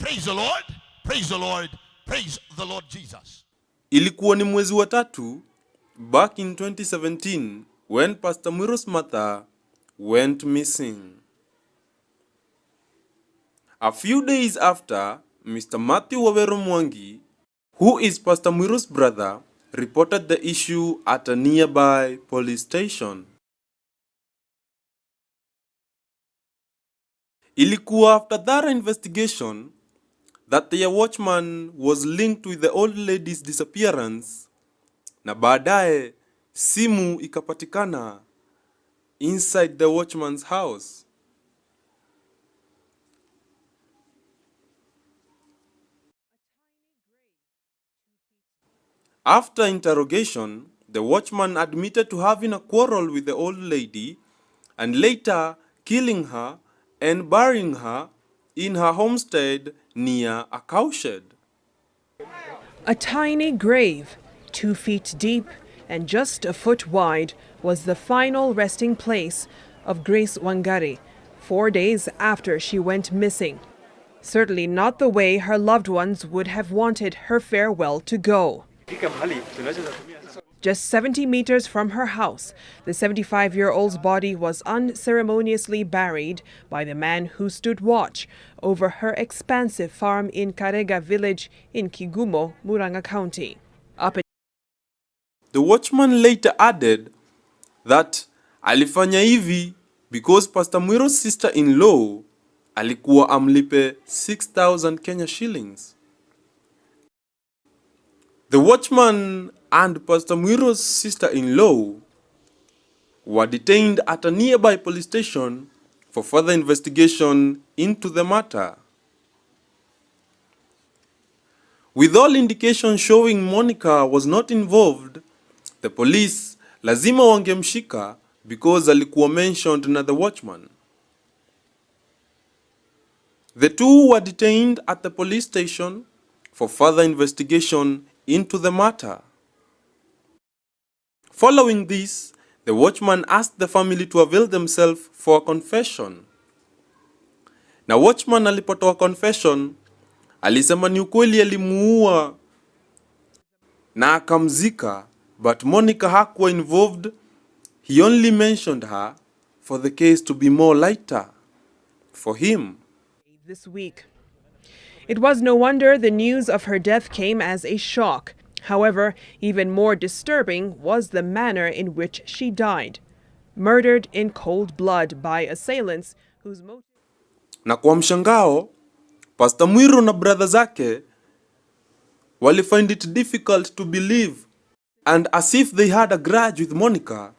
Praise the Lord. Praise the Lord. Praise the Lord Jesus. Ilikuwa ni mwezi wa tatu back in 2017 when Pastor Muiru's mother went missing. A few days after, Mr. Matthew Waweru Mwangi, who is Pastor Muiru's brother, reported the issue at a nearby police station. Ilikuwa after thorough investigation that the watchman was linked with the old lady's disappearance, na baadaye simu ikapatikana inside the watchman's house. After interrogation, the watchman admitted to having a quarrel with the old lady and later killing her and burying her in her homestead near a cowshed. A tiny grave, 2 feet deep and just a foot wide, was the final resting place of Grace Wangari 4 days after she went missing. Certainly not the way her loved ones would have wanted her farewell to go. Just 70 meters from her house, the 75-year-old's body was unceremoniously buried by the man who stood watch over her expansive farm in Karega village in Kigumo, Muranga County. The watchman later added that alifanya hivi because Pastor Muiru's sister-in-law alikuwa amlipe 6,000 Kenya shillings. The watchman and Pastor Muiru's sister-in-law were detained at a nearby police station for further investigation into the matter. With all indications showing Monica was not involved, the police lazima wangemshika because alikuwa mentioned na the watchman. The two were detained at the police station for further investigation into the matter. Following this, the watchman asked the family to avail themselves for a confession. Na watchman alipotoa confession, alisema ni ukweli alimuua na akamzika, but Monica hakuwa involved. He only mentioned her for the case to be more lighter for him. This week. It was no wonder the news of her death came as a shock. However, even more disturbing was the manner in which she died. Murdered in cold blood by assailants whose motive... Na kwa mshangao, Pastor Muiru na brother zake wali find it difficult to believe, and as if they had a grudge with Monica,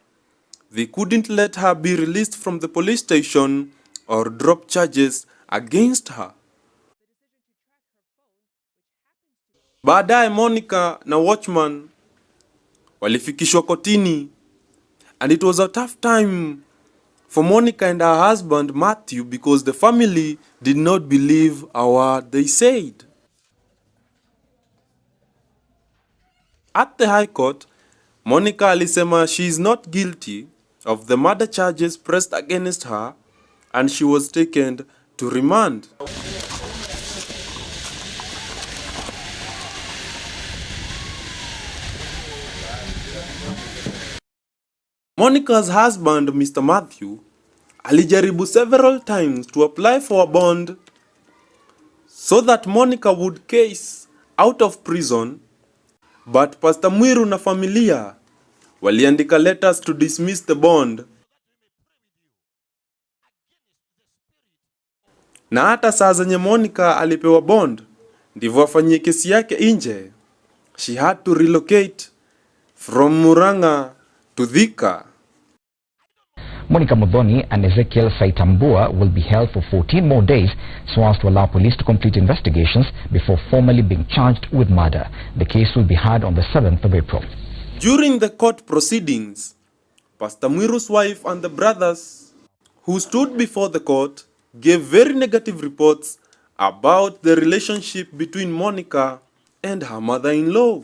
they couldn't let her be released from the police station or drop charges against her. Baadaye Monica na watchman walifikishwa kotini, and it was a tough time for Monica and her husband Matthew because the family did not believe a word they said. At the High Court, Monica alisema she is not guilty of the murder charges pressed against her, and she was taken to remand. Monica's husband, Mr. Matthew, alijaribu several times to apply for a bond so that Monica would case out of prison, but Pastor Muiru na familia waliandika letters to dismiss the bond. Na hata saa zenye Monica alipewa bond, ndivyo afanyie kesi yake nje. She had to relocate from Muranga to Thika. Monica Muthoni and Ezekiel Saitambua will be held for 14 more days so as to allow police to complete investigations before formally being charged with murder. The case will be heard on the 7th of April. During the court proceedings, Pastor Muiru's wife and the brothers who stood before the court gave very negative reports about the relationship between Monica and her mother-in-law.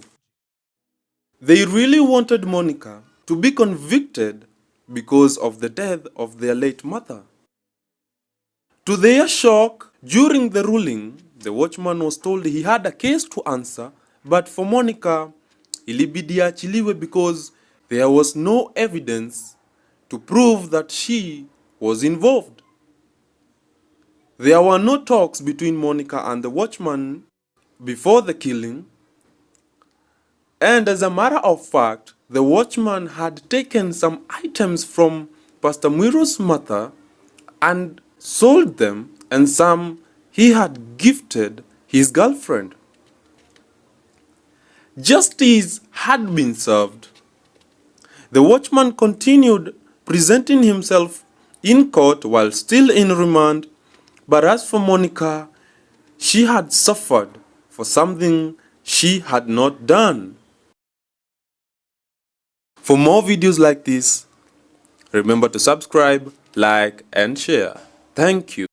They really wanted Monica to be convicted because of the death of their late mother. To their shock, during the ruling, the watchman was told he had a case to answer, but for Monica, ilibidi achiliwe because there was no evidence to prove that she was involved. There were no talks between Monica and the watchman before the killing, and as a matter of fact, the watchman had taken some items from Pastor Muiru's mother and sold them, and some he had gifted his girlfriend. Justice had been served. The watchman continued presenting himself in court while still in remand, but as for Monica, she had suffered for something she had not done. For more videos like this, remember to subscribe, like, and share. Thank you.